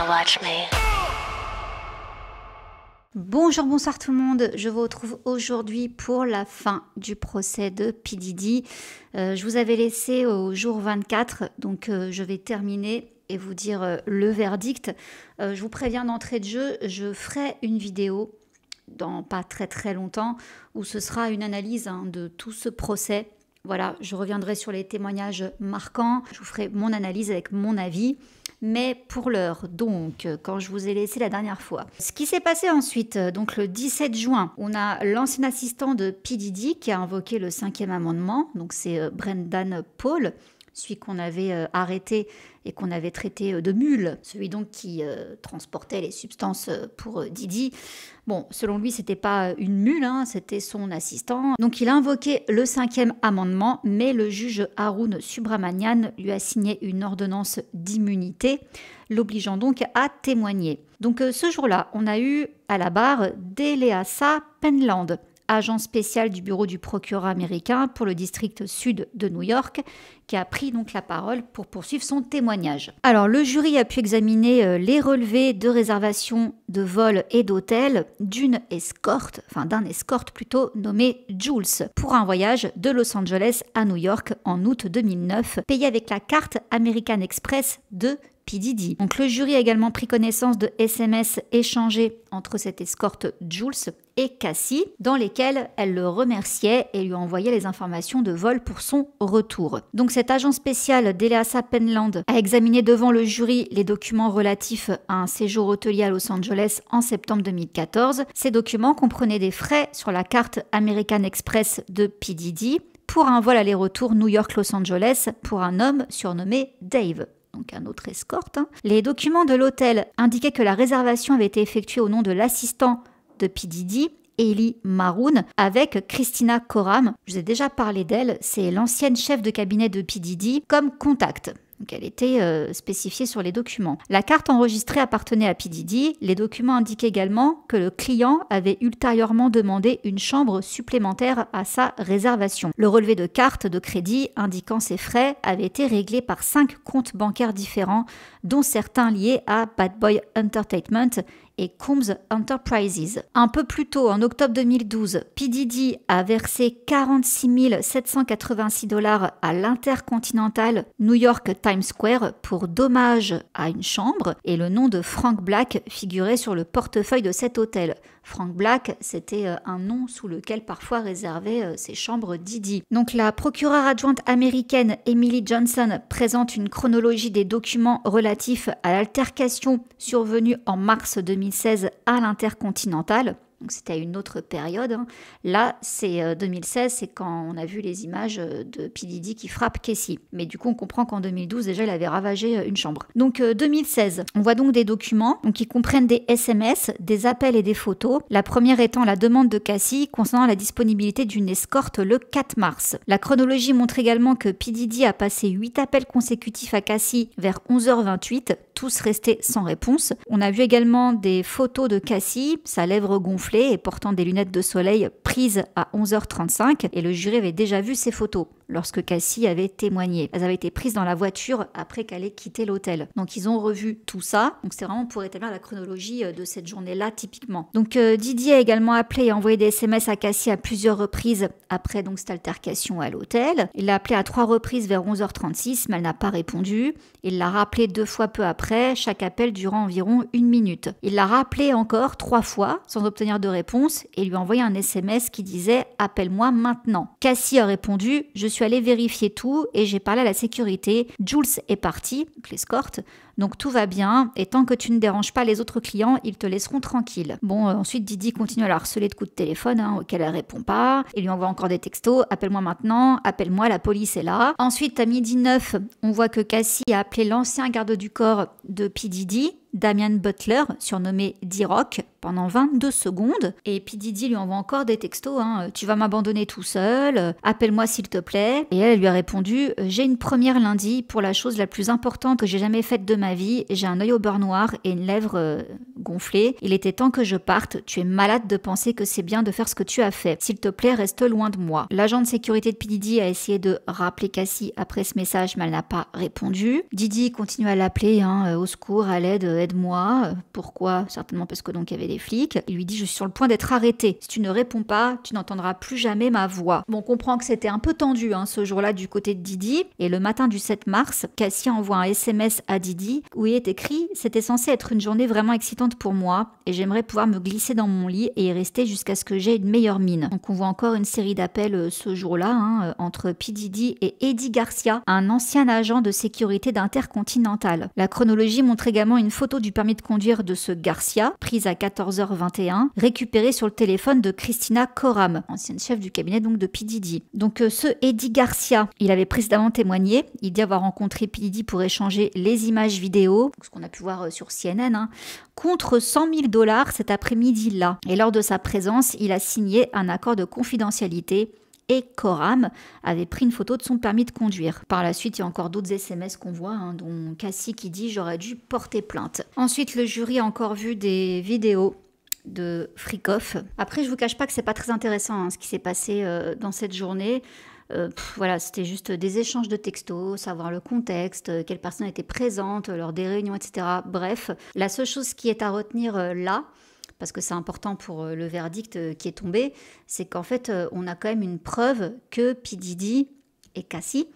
watch me. Bonjour, bonsoir tout le monde. Je vous retrouve aujourd'hui pour la fin du procès de P. Diddy. Je vous avais laissé au jour 24, donc je vais terminer et vous dire le verdict. Je vous préviens d'entrée de jeu, je ferai une vidéo dans pas très longtemps où ce sera une analyse de tout ce procès. Voilà, je reviendrai sur les témoignages marquants, je vous ferai mon analyse avec mon avis. Mais pour l'heure, donc, quand je vous ai laissé la dernière fois. Ce qui s'est passé ensuite, donc le 17 juin, on a l'ancien assistant de P. Diddy qui a invoqué le 5e amendement. Donc c'est Brendan Paul, celui qu'on avait arrêté et qu'on avait traité de mule, celui donc qui transportait les substances pour Diddy. Bon, selon lui, c'était pas une mule, c'était son assistant. Donc il a invoqué le 5e amendement, mais le juge Arun Subramanian lui a signé une ordonnance d'immunité, l'obligeant donc à témoigner. Donc ce jour-là, on a eu à la barre Deleasa Penland, agent spécial du bureau du procureur américain pour le district sud de New York, qui a pris donc la parole pour poursuivre son témoignage. Alors, le jury a pu examiner les relevés de réservation de vol et d'hôtel d'un escorte plutôt, nommé Jules, pour un voyage de Los Angeles à New York en août 2009, payé avec la carte American Express de P. Diddy. Donc le jury a également pris connaissance de SMS échangés entre cette escorte Jules et Cassie, dans lesquels elle le remerciait et lui envoyait les informations de vol pour son retour. Donc cet agent spécial Deleasa Penland a examiné devant le jury les documents relatifs à un séjour hôtelier à Los Angeles en septembre 2014. Ces documents comprenaient des frais sur la carte American Express de P. Diddy pour un vol aller-retour New York-Los Angeles pour un homme surnommé Dave. Donc un autre escorte. Les documents de l'hôtel indiquaient que la réservation avait été effectuée au nom de l'assistant de P. Diddy, Eli Maroun, avec Christina Coram. Je vous ai déjà parlé d'elle, c'est l'ancienne chef de cabinet de P. Diddy, comme contact. Donc elle était spécifiée sur les documents. La carte enregistrée appartenait à P. Diddy. Les documents indiquaient également que le client avait ultérieurement demandé une chambre supplémentaire à sa réservation. Le relevé de carte de crédit indiquant ses frais avait été réglé par 5 comptes bancaires différents, dont certains liés à Bad Boy Entertainment et Combs Enterprises. Un peu plus tôt, en octobre 2012, P. Diddy a versé 46 786 $ à l'Intercontinental New York Times Square pour dommage à une chambre et le nom de Frank Black figurait sur le portefeuille de cet hôtel. Frank Black, c'était un nom sous lequel parfois réservaient ces chambres Diddy. Donc la procureure adjointe américaine Emily Johnson présente une chronologie des documents relatifs à l'altercation survenue en mars 2016 à l'Intercontinental. Donc c'était à une autre période. Là, c'est 2016, c'est quand on a vu les images de P. Diddy qui frappe Cassie. Mais du coup, on comprend qu'en 2012, déjà, il avait ravagé une chambre. Donc 2016, on voit donc des documents qui comprennent des SMS, des appels et des photos. La première étant la demande de Cassie concernant la disponibilité d'une escorte le 4 mars. La chronologie montre également que P. Diddy a passé 8 appels consécutifs à Cassie vers 11h28, tous restés sans réponse. On a vu également des photos de Cassie, sa lèvre gonflée et portant des lunettes de soleil prises à 11h35 et le jury avait déjà vu ces photos lorsque Cassie avait témoigné. Elles avaient été prises dans la voiture après qu'elle ait quitté l'hôtel. Donc ils ont revu tout ça. Donc c'est vraiment pour établir la chronologie de cette journée-là typiquement. Donc Diddy a également appelé et envoyé des SMS à Cassie à plusieurs reprises après donc cette altercation à l'hôtel. Il l'a appelé à 3 reprises vers 11h36 mais elle n'a pas répondu. Il l'a rappelé 2 fois peu après, chaque appel durant environ 1 minute. Il l'a rappelé encore 3 fois sans obtenir de réponse et lui a envoyé un SMS qui disait « Appelle-moi maintenant ». Cassie a répondu « Je suis allée vérifier tout et j'ai parlé à la sécurité. Jules est parti, donc l'escorte. Donc tout va bien et tant que tu ne déranges pas les autres clients, ils te laisseront tranquille. » Bon, ensuite Diddy continue à la harceler de coups de téléphone auxquels elle répond pas. Il lui envoie encore des textos « Appelle-moi maintenant, appelle-moi, la police est là ». Ensuite, à 12h09, on voit que Cassie a appelé l'ancien garde du corps de P. Diddy, Damian Butler, surnommé D-Rock, pendant 22 secondes. Et P. Diddy lui envoie encore des textos, tu vas m'abandonner tout seul, appelle-moi s'il te plaît. Et elle lui a répondu, j'ai une première lundi pour la chose la plus importante que j'ai jamais faite de ma vie, j'ai un œil au beurre noir et une lèvre gonfler. Il était temps que je parte. Tu es malade de penser que c'est bien de faire ce que tu as fait. S'il te plaît, reste loin de moi. L'agent de sécurité de P. Diddy a essayé de rappeler Cassie après ce message, mais elle n'a pas répondu. Diddy continue à l'appeler, au secours, à l'aide, aide-moi. Pourquoi? Certainement parce que donc il y avait des flics. Il lui dit, je suis sur le point d'être arrêté. Si tu ne réponds pas, tu n'entendras plus jamais ma voix. Bon, on comprend que c'était un peu tendu ce jour-là du côté de Diddy. Et le matin du 7 mars, Cassie envoie un SMS à Diddy où il est écrit « C'était censé être une journée vraiment excitante pour moi et j'aimerais pouvoir me glisser dans mon lit et y rester jusqu'à ce que j'ai une meilleure mine. » Donc on voit encore une série d'appels ce jour-là entre P. Diddy et Eddie Garcia, un ancien agent de sécurité d'Intercontinental. La chronologie montre également une photo du permis de conduire de ce Garcia, prise à 14h21, récupérée sur le téléphone de Christina Coram, ancienne chef du cabinet donc de P. Diddy. Donc ce Eddie Garcia, il avait précédemment témoigné, il dit avoir rencontré P. Diddy pour échanger les images vidéo, ce qu'on a pu voir sur CNN, contre 100 000 $ cet après-midi-là. Et lors de sa présence, il a signé un accord de confidentialité et Coram avait pris une photo de son permis de conduire. Par la suite, il y a encore d'autres SMS qu'on voit, dont Cassie qui dit « J'aurais dû porter plainte ». Ensuite, le jury a encore vu des vidéos de freak-off. Après, je vous cache pas que c'est pas très intéressant ce qui s'est passé dans cette journée. Voilà, c'était juste des échanges de textos, savoir le contexte, quelle personne était présente lors des réunions, etc. Bref, la seule chose qui est à retenir là, parce que c'est important pour le verdict qui est tombé, c'est qu'en fait, on a quand même une preuve que P. Diddy et Cassie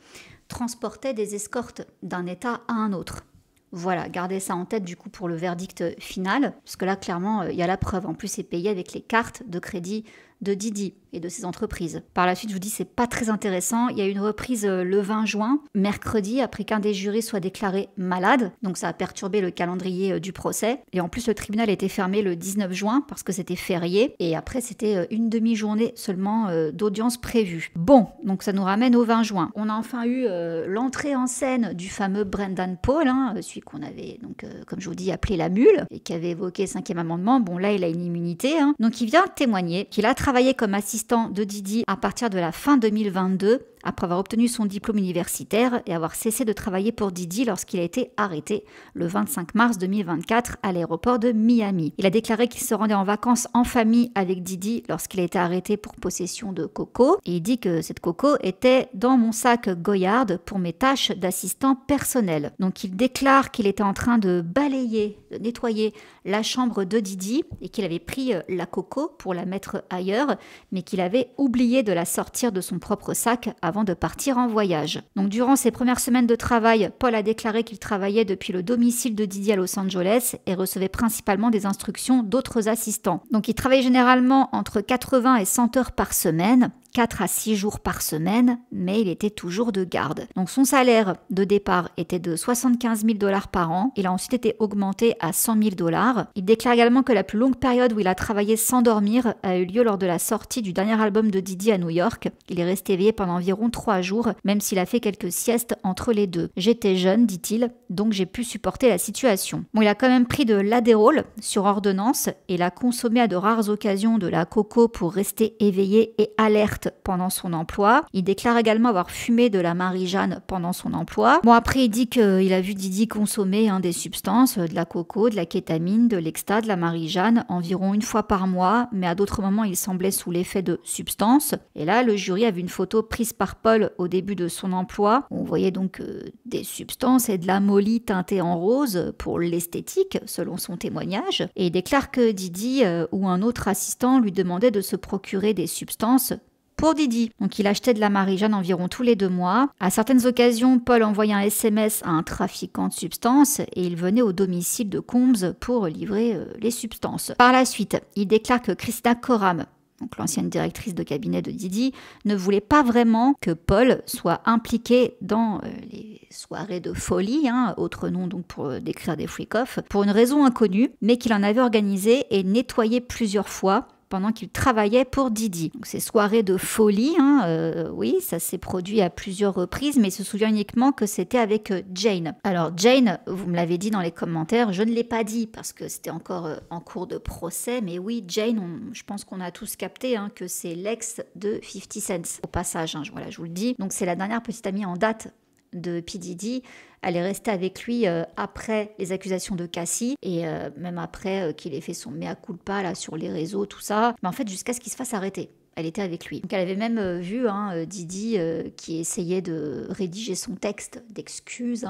transportaient des escortes d'un État à un autre. Voilà, gardez ça en tête du coup pour le verdict final, parce que là, clairement, il y a la preuve. En plus, c'est payé avec les cartes de crédit de Diddy et de ses entreprises. Par la suite, je vous dis, c'est pas très intéressant. Il y a eu une reprise le 20 juin, mercredi, après qu'un des jurés soit déclaré malade. Donc ça a perturbé le calendrier du procès. Et en plus, le tribunal était fermé le 19 juin parce que c'était férié. Et après, c'était une demi-journée seulement d'audience prévue. Bon, donc ça nous ramène au 20 juin. On a enfin eu l'entrée en scène du fameux Brendan Paul, celui qu'on avait, donc, comme je vous dis, appelé la mule, et qui avait évoqué le 5e amendement. Bon, là, il a une immunité. Donc il vient témoigner qu'il a travaillé comme assistant de Diddy à partir de la fin 2022, après avoir obtenu son diplôme universitaire et avoir cessé de travailler pour Diddy lorsqu'il a été arrêté le 25 mars 2024 à l'aéroport de Miami. Il a déclaré qu'il se rendait en vacances en famille avec Diddy lorsqu'il a été arrêté pour possession de coco. Et il dit que cette coco était dans mon sac Goyard pour mes tâches d'assistant personnel. Donc il déclare qu'il était en train de balayer, de nettoyer la chambre de Diddy et qu'il avait pris la coco pour la mettre ailleurs, mais qu'il avait oublié de la sortir de son propre sac avant de partir en voyage. Donc durant ses premières semaines de travail, Paul a déclaré qu'il travaillait depuis le domicile de Diddy à Los Angeles et recevait principalement des instructions d'autres assistants. Donc il travaillait généralement entre 80 et 100 heures par semaine, 4 à 6 jours par semaine, mais il était toujours de garde. Donc son salaire de départ était de 75 000 $ par an. Il a ensuite été augmenté à 100 000 $. Il déclare également que la plus longue période où il a travaillé sans dormir a eu lieu lors de la sortie du dernier album de Diddy à New York. Il est resté éveillé pendant environ 3 jours, même s'il a fait quelques siestes entre les deux. J'étais jeune, dit-il, donc j'ai pu supporter la situation. Bon, il a quand même pris de l'Adderall sur ordonnance et il a consommé à de rares occasions de la coco pour rester éveillé et alerte pendant son emploi. Il déclare également avoir fumé de la Marie-Jeanne pendant son emploi. Bon, après, il dit qu'il a vu Diddy consommer des substances, de la coco, de la kétamine, de l'exta, de la Marie-Jeanne, environ une fois par mois, mais à d'autres moments, il semblait sous l'effet de substances. Et là, le jury a vu une photo prise par Paul au début de son emploi. On voyait donc des substances et de la molly teintée en rose pour l'esthétique, selon son témoignage. Et il déclare que Diddy ou un autre assistant lui demandait de se procurer des substances pour Diddy. Donc il achetait de la Marie-Jeanne environ tous les 2 mois. À certaines occasions, Paul envoyait un SMS à un trafiquant de substances et il venait au domicile de Combs pour livrer les substances. Par la suite, il déclare que Christina Coram, donc l'ancienne directrice de cabinet de Diddy, ne voulait pas vraiment que Paul soit impliqué dans les soirées de folie, autre nom donc pour décrire des freak-off, pour une raison inconnue, mais qu'il en avait organisé et nettoyé plusieurs fois pendant qu'il travaillait pour Diddy. Donc, ces soirées de folie, oui, ça s'est produit à plusieurs reprises, mais il se souvient uniquement que c'était avec Jane. Alors Jane, vous me l'avez dit dans les commentaires, je ne l'ai pas dit parce que c'était encore en cours de procès, mais oui, Jane, je pense qu'on a tous capté que c'est l'ex de 50 Cent. Au passage, voilà, je vous le dis. Donc c'est la dernière petite amie en date de P. Diddy, elle est restée avec lui après les accusations de Cassie et même après qu'il ait fait son mea culpa là, sur les réseaux, tout ça. Mais en fait, jusqu'à ce qu'il se fasse arrêter. Elle était avec lui. Donc elle avait même vu Diddy qui essayait de rédiger son texte d'excuses.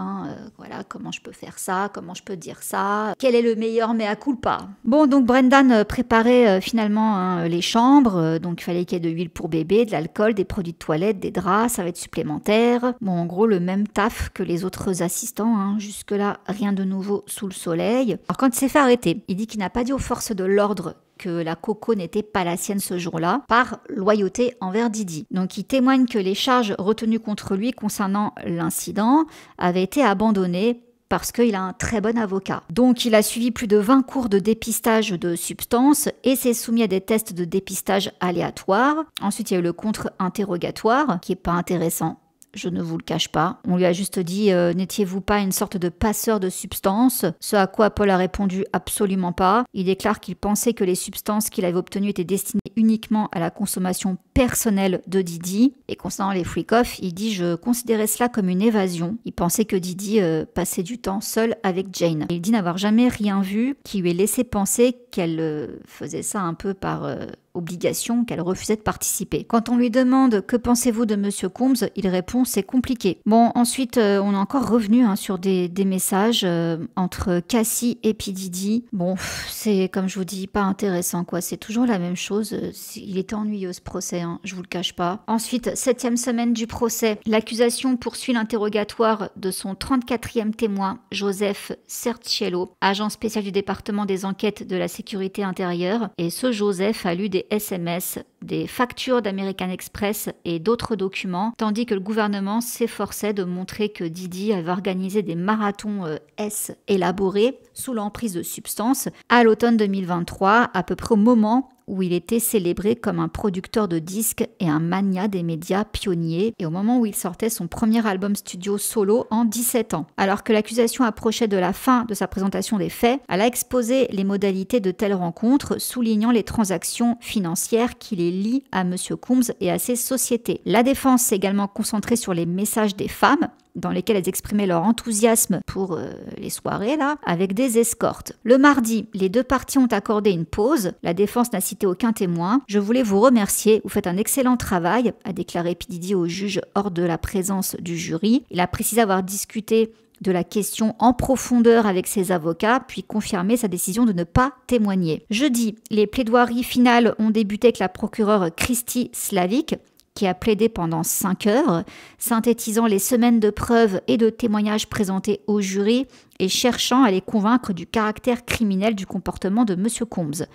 Voilà, comment je peux faire ça, comment je peux dire ça, quel est le meilleur mea culpa. Bon, donc Brendan préparait finalement les chambres. Donc il fallait qu'il y ait de l'huile pour bébé, de l'alcool, des produits de toilette, des draps, ça va être supplémentaire. Bon, en gros, le même taf que les autres assistants. Jusque-là, rien de nouveau sous le soleil. Alors quand il s'est fait arrêter, il dit qu'il n'a pas dit aux forces de l'ordre que la coco n'était pas la sienne ce jour-là, par loyauté envers Diddy. Donc il témoigne que les charges retenues contre lui concernant l'incident avaient été abandonnées parce qu'il a un très bon avocat. Donc il a suivi plus de 20 cours de dépistage de substances et s'est soumis à des tests de dépistage aléatoires. Ensuite il y a eu le contre-interrogatoire, qui est pas intéressant. Je ne vous le cache pas. On lui a juste dit « N'étiez-vous pas une sorte de passeur de substances ?» Ce à quoi Paul a répondu « Absolument pas ». Il déclare qu'il pensait que les substances qu'il avait obtenues étaient destinées uniquement à la consommation personnelle de Diddy. Et concernant les freak-off, il dit « Je considérais cela comme une évasion ». Il pensait que Diddy passait du temps seul avec Jane. Il dit n'avoir jamais rien vu qui lui ait laissé penser qu'elle faisait ça un peu par obligation, qu'elle refusait de participer. Quand on lui demande « Que pensez-vous de Monsieur Combs ?», il répond « C'est compliqué ». Bon, ensuite, on est encore revenu sur des messages entre Cassie et P. Diddy. Bon, c'est, comme je vous dis, pas intéressant, quoi. C'est toujours la même chose. Il était ennuyeux, ce procès, je vous le cache pas. Ensuite, 7e semaine du procès. L'accusation poursuit l'interrogatoire de son 34e témoin, Joseph Cerciello, agent spécial du département des enquêtes de la sécurité intérieure. Et ce Joseph a lu des SMS, des factures d'American Express et d'autres documents, tandis que le gouvernement s'efforçait de montrer que Diddy avait organisé des marathons S élaborés sous l'emprise de substances à l'automne 2023, à peu près au moment où il était célébré comme un producteur de disques et un magnat des médias pionnier, et au moment où il sortait son premier album studio solo en 17 ans. Alors que l'accusation approchait de la fin de sa présentation des faits, elle a exposé les modalités de telles rencontres, soulignant les transactions financières qui les lient à M. Combs et à ses sociétés. La défense s'est également concentrée sur les messages des femmes, dans lesquelles elles exprimaient leur enthousiasme pour les soirées, là, avec des escortes. Le mardi, les deux parties ont accordé une pause. La défense n'a cité aucun témoin. « Je voulais vous remercier, vous faites un excellent travail », a déclaré P. Diddy au juge hors de la présence du jury. Il a précisé avoir discuté de la question en profondeur avec ses avocats, puis confirmé sa décision de ne pas témoigner. Jeudi, les plaidoiries finales ont débuté avec la procureure Christy Slavic, qui a plaidé pendant 5 heures, synthétisant les semaines de preuves et de témoignages présentés au jury et cherchant à les convaincre du caractère criminel du comportement de M. Combs.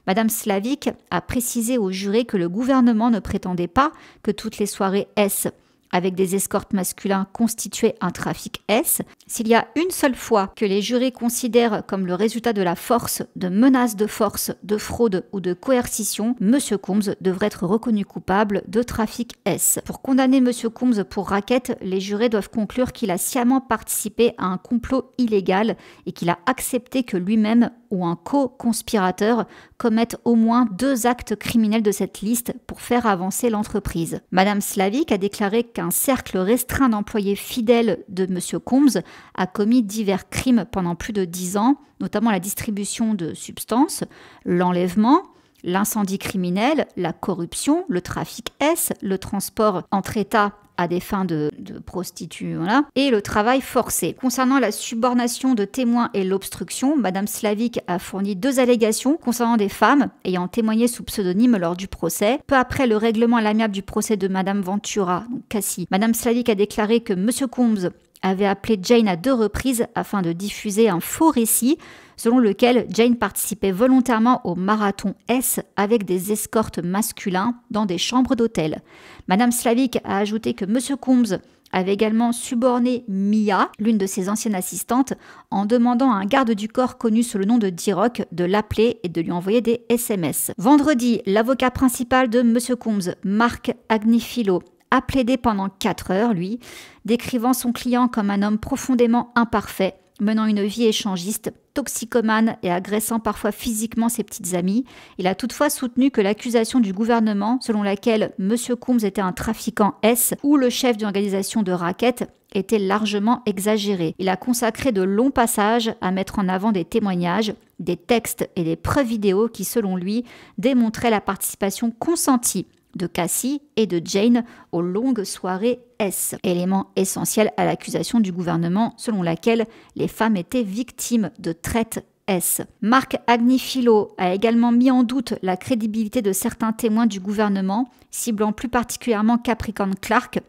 Madame Slavic a précisé au jury que le gouvernement ne prétendait pas que toutes les soirées S avec des escortes masculins constituaient un trafic S. S'il y a une seule fois que les jurés considèrent comme le résultat de la force, de menaces de force, de fraude ou de coercition, M. Combs devrait être reconnu coupable de trafic S. Pour condamner M. Combs pour racket, les jurés doivent conclure qu'il a sciemment participé à un complot illégal et qu'il a accepté que lui-même ou un co-conspirateur commettent au moins 2 actes criminels de cette liste pour faire avancer l'entreprise. Madame Slavic a déclaré qu'un cercle restreint d'employés fidèles de M. Combs a commis divers crimes pendant plus de 10 ans, notamment la distribution de substances, l'enlèvement, l'incendie criminel, la corruption, le trafic S, le transport entre États à des fins de prostituées, voilà, et le travail forcé. Concernant la subornation de témoins et l'obstruction, Madame Slavic a fourni 2 allégations concernant des femmes ayant témoigné sous pseudonyme lors du procès. Peu après le règlement à l'amiable du procès de Madame Ventura, donc Cassie, Madame Slavic a déclaré que M. Combs avait appelé Jane à 2 reprises afin de diffuser un faux récit selon lequel Jane participait volontairement au marathon S avec des escortes masculins dans des chambres d'hôtel. Madame Slavic a ajouté que M. Combs avait également suborné Mia, l'une de ses anciennes assistantes, en demandant à un garde du corps connu sous le nom de D-Rock de l'appeler et de lui envoyer des SMS. Vendredi, l'avocat principal de M. Combs, Marc Agnifilo, a plaidé pendant 4 heures, lui, décrivant son client comme un homme profondément imparfait, menant une vie échangiste, toxicomane et agressant parfois physiquement ses petites amies. Il a toutefois soutenu que l'accusation du gouvernement, selon laquelle M. Combs était un trafiquant S ou le chef d'une organisation de racket, était largement exagéré. Il a consacré de longs passages à mettre en avant des témoignages, des textes et des preuves vidéo qui, selon lui, démontraient la participation consentie de Cassie et de Jane aux longues soirées S, élément essentiel à l'accusation du gouvernement selon laquelle les femmes étaient victimes de traite S. Mark Agnifilo a également mis en doute la crédibilité de certains témoins du gouvernement, ciblant plus particulièrement Capricorn Clark,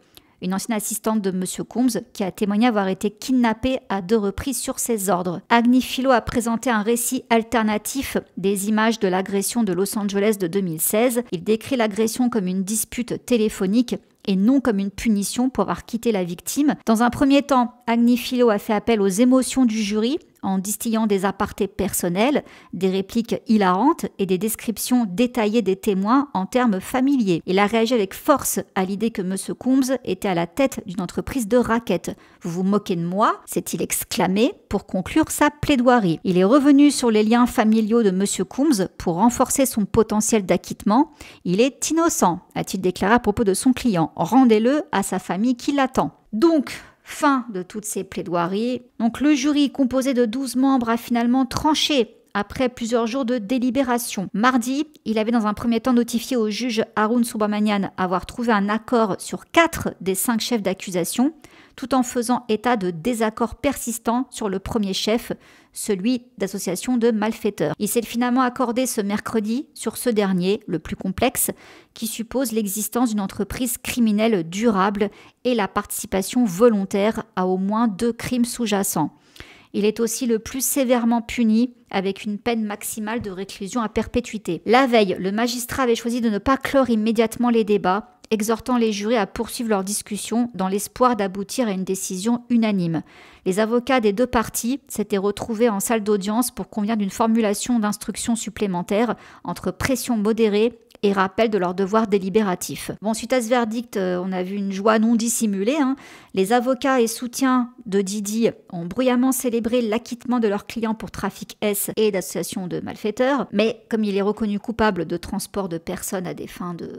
une ancienne assistante de M. Combs, qui a témoigné avoir été kidnappée à 2 reprises sur ses ordres. Agnifilo a présenté un récit alternatif des images de l'agression de Los Angeles de 2016. Il décrit l'agression comme une dispute téléphonique et non comme une punition pour avoir quitté la victime. Dans un premier temps, Agnifilo a fait appel aux émotions du jury en distillant des apartés personnels, des répliques hilarantes et des descriptions détaillées des témoins en termes familiers. Il a réagi avec force à l'idée que M. Combs était à la tête d'une entreprise de racket. « Vous vous moquez de moi ?» s'est-il exclamé pour conclure sa plaidoirie. Il est revenu sur les liens familiaux de M. Combs pour renforcer son potentiel d'acquittement. « Il est innocent », a-t-il déclaré à propos de son client. « Rendez-le à sa famille qui l'attend. » Donc, fin de toutes ces plaidoiries. Donc le jury, composé de 12 membres, a finalement tranché après plusieurs jours de délibération. Mardi, il avait dans un premier temps notifié au juge Arun Subramanian avoir trouvé un accord sur 4 des 5 chefs d'accusation, tout en faisant état de désaccords persistants sur le premier chef, celui d'association de malfaiteurs. Il s'est finalement accordé ce mercredi sur ce dernier, le plus complexe, qui suppose l'existence d'une entreprise criminelle durable et la participation volontaire à au moins 2 crimes sous-jacents. Il est aussi le plus sévèrement puni, avec une peine maximale de réclusion à perpétuité. La veille, le magistrat avait choisi de ne pas clore immédiatement les débats, exhortant les jurés à poursuivre leur discussion dans l'espoir d'aboutir à une décision unanime. Les avocats des 2 parties s'étaient retrouvés en salle d'audience pour convenir d'une formulation d'instruction supplémentaire entre pression modérée et rappel de leur devoir délibératif. Bon, suite à ce verdict, on a vu une joie non dissimulée. Les avocats et soutiens de Didi ont bruyamment célébré l'acquittement de leur client pour trafic S et d'association de malfaiteurs, mais comme il est reconnu coupable de transport de personnes à des fins de...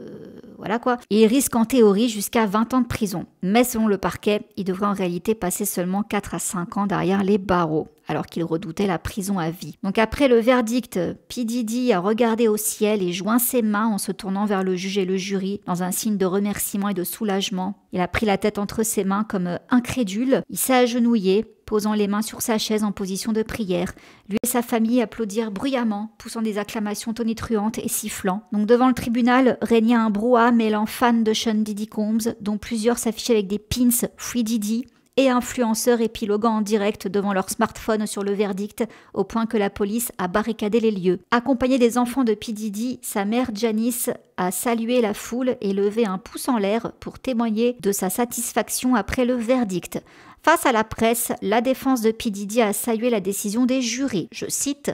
voilà quoi, il risque en théorie jusqu'à 20 ans de prison. Mais selon le parquet, il devrait en réalité passer seulement 4 à 5 ans derrière les barreaux, alors qu'il redoutait la prison à vie. Donc après le verdict, P. Diddy a regardé au ciel et joint ses mains en se tournant vers le juge et le jury dans un signe de remerciement et de soulagement. Il a pris la tête entre ses mains comme incrédule. Il s'est agenouillé, posant les mains sur sa chaise en position de prière. Lui et sa famille applaudirent bruyamment, poussant des acclamations tonitruantes et sifflant. Donc devant le tribunal régnait un brouhaha mêlant fans de Sean Diddy Combs, dont plusieurs s'affichaient avec des pins Free Diddy, et influenceurs épiloguant en direct devant leur smartphone sur le verdict, au point que la police a barricadé les lieux. Accompagné des enfants de P. Diddy, sa mère Janice a salué la foule et levé un pouce en l'air pour témoigner de sa satisfaction après le verdict. Face à la presse, la défense de P. Diddy a salué la décision des jurys. Je cite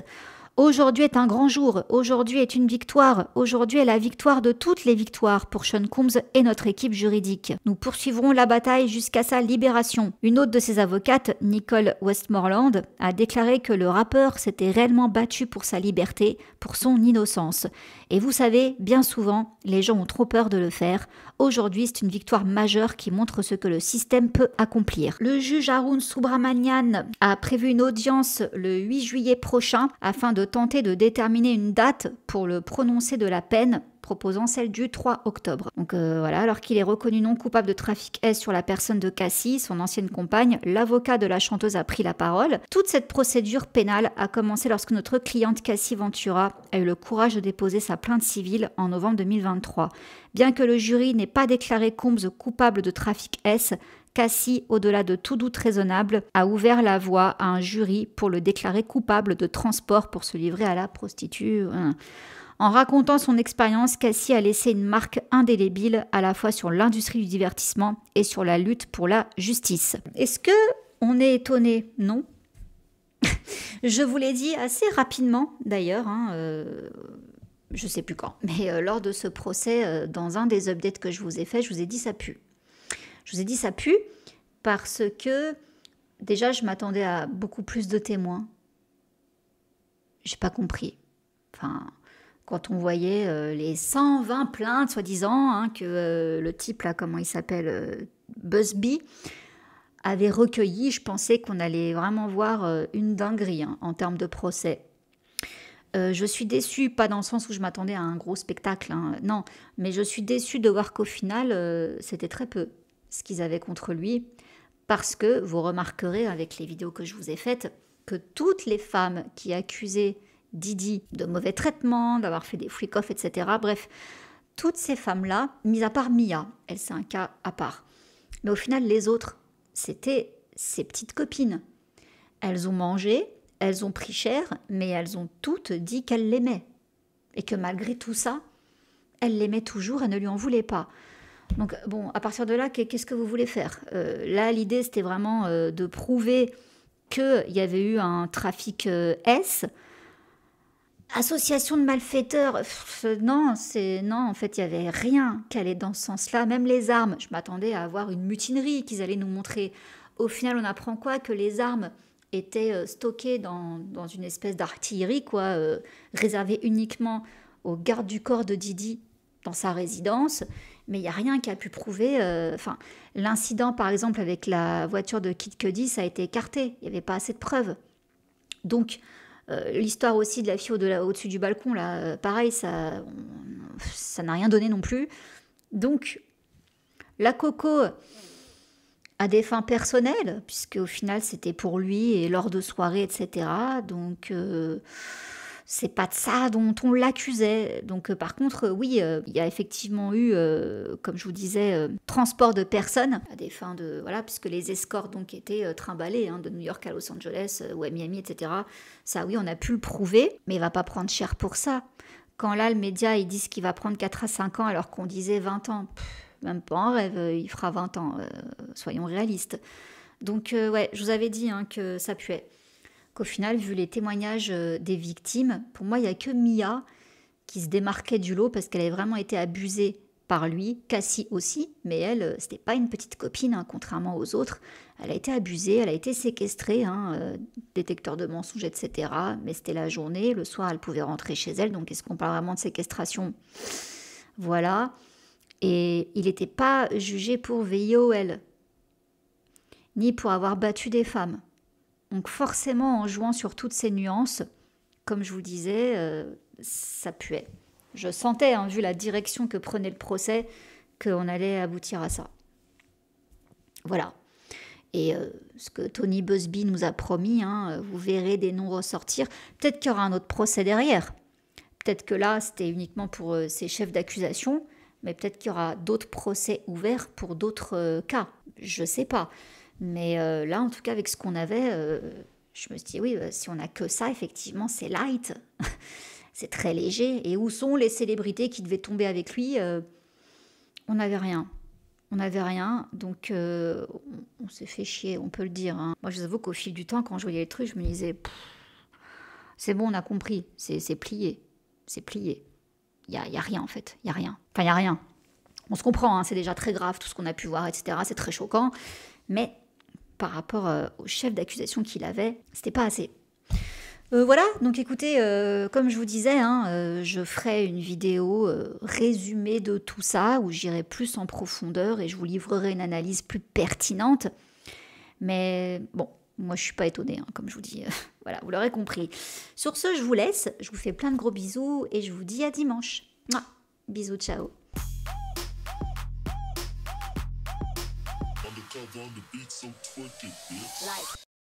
« Aujourd'hui est un grand jour, aujourd'hui est une victoire, aujourd'hui est la victoire de toutes les victoires pour Sean Combs et notre équipe juridique. Nous poursuivrons la bataille jusqu'à sa libération. » Une autre de ses avocates, Nicole Westmoreland, a déclaré que le rappeur s'était réellement battu pour sa liberté, pour son innocence. Et vous savez, bien souvent, les gens ont trop peur de le faire. Aujourd'hui, c'est une victoire majeure qui montre ce que le système peut accomplir. Le juge Arun Subramanian a prévu une audience le 8 juillet prochain afin de tenter de déterminer une date pour le prononcé de la peine, proposant celle du 3 octobre. Donc voilà, alors qu'il est reconnu non coupable de trafic S sur la personne de Cassie, son ancienne compagne, l'avocat de la chanteuse a pris la parole. Toute cette procédure pénale a commencé lorsque notre cliente Cassie Ventura a eu le courage de déposer sa plainte civile en novembre 2023. Bien que le jury n'ait pas déclaré Combs coupable de trafic S, Cassie, au-delà de tout doute raisonnable, a ouvert la voie à un jury pour le déclarer coupable de transport pour se livrer à la prostituée. En racontant son expérience, Cassie a laissé une marque indélébile à la fois sur l'industrie du divertissement et sur la lutte pour la justice. Est-ce que on est étonné? Non. Je vous l'ai dit assez rapidement d'ailleurs, je ne sais plus quand, mais lors de ce procès, dans un des updates que je vous ai fait, je vous ai dit ça pue. Je vous ai dit ça pue parce que déjà je m'attendais à beaucoup plus de témoins. J'ai pas compris. Enfin, quand on voyait les 120 plaintes, soi-disant, que le type là, comment il s'appelle, Busby, avait recueilli. Je pensais qu'on allait vraiment voir une dinguerie hein, en termes de procès. Je suis déçue, pas dans le sens où je m'attendais à un gros spectacle, hein, non, mais je suis déçue de voir qu'au final, c'était très peu ce qu'ils avaient contre lui, parce que vous remarquerez avec les vidéos que je vous ai faites, que toutes les femmes qui accusaient Didi de mauvais traitements, d'avoir fait des freak-offs, etc., bref, toutes ces femmes-là, mis à part Mia, elle c'est un cas à part, mais au final les autres, c'était ses petites copines. Elles ont mangé, elles ont pris cher, mais elles ont toutes dit qu'elles l'aimaient. Et que malgré tout ça, elles l'aimaient toujours et ne lui en voulaient pas. Donc bon, à partir de là, qu'est-ce que vous voulez faire? Là, l'idée, c'était vraiment de prouver qu'il y avait eu un trafic S. Association de malfaiteurs, non, en fait, il n'y avait rien qui allait dans ce sens-là. Même les armes, je m'attendais à avoir une mutinerie qu'ils allaient nous montrer. Au final, on apprend quoi? Que les armes étaient stockées dans une espèce d'artillerie, quoi, réservée uniquement aux gardes du corps de Didi dans sa résidence. Mais il n'y a rien qui a pu prouver. L'incident, par exemple, avec la voiture de Kid Cudi, ça a été écarté. Il n'y avait pas assez de preuves. Donc, l'histoire aussi de la fille au-dessus du balcon, là, pareil, ça n'a rien donné non plus. Donc, la Coco à des fins personnelles, puisque au final c'était pour lui et lors de soirées, etc. Donc c'est pas de ça dont on l'accusait. Donc par contre, oui, il y a effectivement eu, comme je vous disais, transport de personnes à des fins de... Voilà, puisque les escortes donc étaient trimballées hein, de New York à Los Angeles ou à Miami, etc. Ça, oui, on a pu le prouver, mais il va pas prendre cher pour ça. Quand là, le média, ils disent qu'il va prendre 4 à 5 ans alors qu'on disait 20 ans... Même pas en rêve, il fera 20 ans, soyons réalistes. Donc ouais, je vous avais dit hein, que ça puait. Qu'au final, vu les témoignages des victimes, pour moi, il n'y a que Mia qui se démarquait du lot parce qu'elle avait vraiment été abusée par lui. Cassie aussi, mais elle, c'était pas une petite copine, hein, contrairement aux autres. Elle a été abusée, elle a été séquestrée, hein, détecteur de mensonges, etc. Mais c'était la journée, le soir, elle pouvait rentrer chez elle. Donc est-ce qu'on parle vraiment de séquestration? Voilà. Et il n'était pas jugé pour VIOL, ni pour avoir battu des femmes. Donc forcément, en jouant sur toutes ces nuances, comme je vous disais, ça puait. Je sentais, hein, vu la direction que prenait le procès, qu'on allait aboutir à ça. Voilà. Et ce que Tony Buzbee nous a promis, hein, vous verrez des noms ressortir. Peut-être qu'il y aura un autre procès derrière. Peut-être que là, c'était uniquement pour ces chefs d'accusation. Mais peut-être qu'il y aura d'autres procès ouverts pour d'autres cas. Je ne sais pas. Mais là, en tout cas, avec ce qu'on avait, je me suis dit, oui, si on n'a que ça, effectivement, c'est light. C'est très léger. Et où sont les célébrités qui devaient tomber avec lui? On n'avait rien. On n'avait rien. Donc, on s'est fait chier, on peut le dire. Hein. Moi, je vous avoue qu'au fil du temps, quand je voyais les trucs, je me disais, c'est bon, on a compris. C'est plié. C'est plié. Il y a rien en fait, il y a rien. Enfin, il y a rien. On se comprend, hein, c'est déjà très grave tout ce qu'on a pu voir, etc. C'est très choquant. Mais par rapport au chef d'accusation qu'il avait, c'était pas assez. Voilà, donc écoutez, comme je vous disais, hein, je ferai une vidéo résumée de tout ça, où j'irai plus en profondeur et je vous livrerai une analyse plus pertinente. Mais bon, moi je suis pas étonnée, hein, comme je vous dis. Voilà, vous l'aurez compris. Sur ce, je vous laisse. Je vous fais plein de gros bisous et je vous dis à dimanche. Mouah. Bisous, ciao.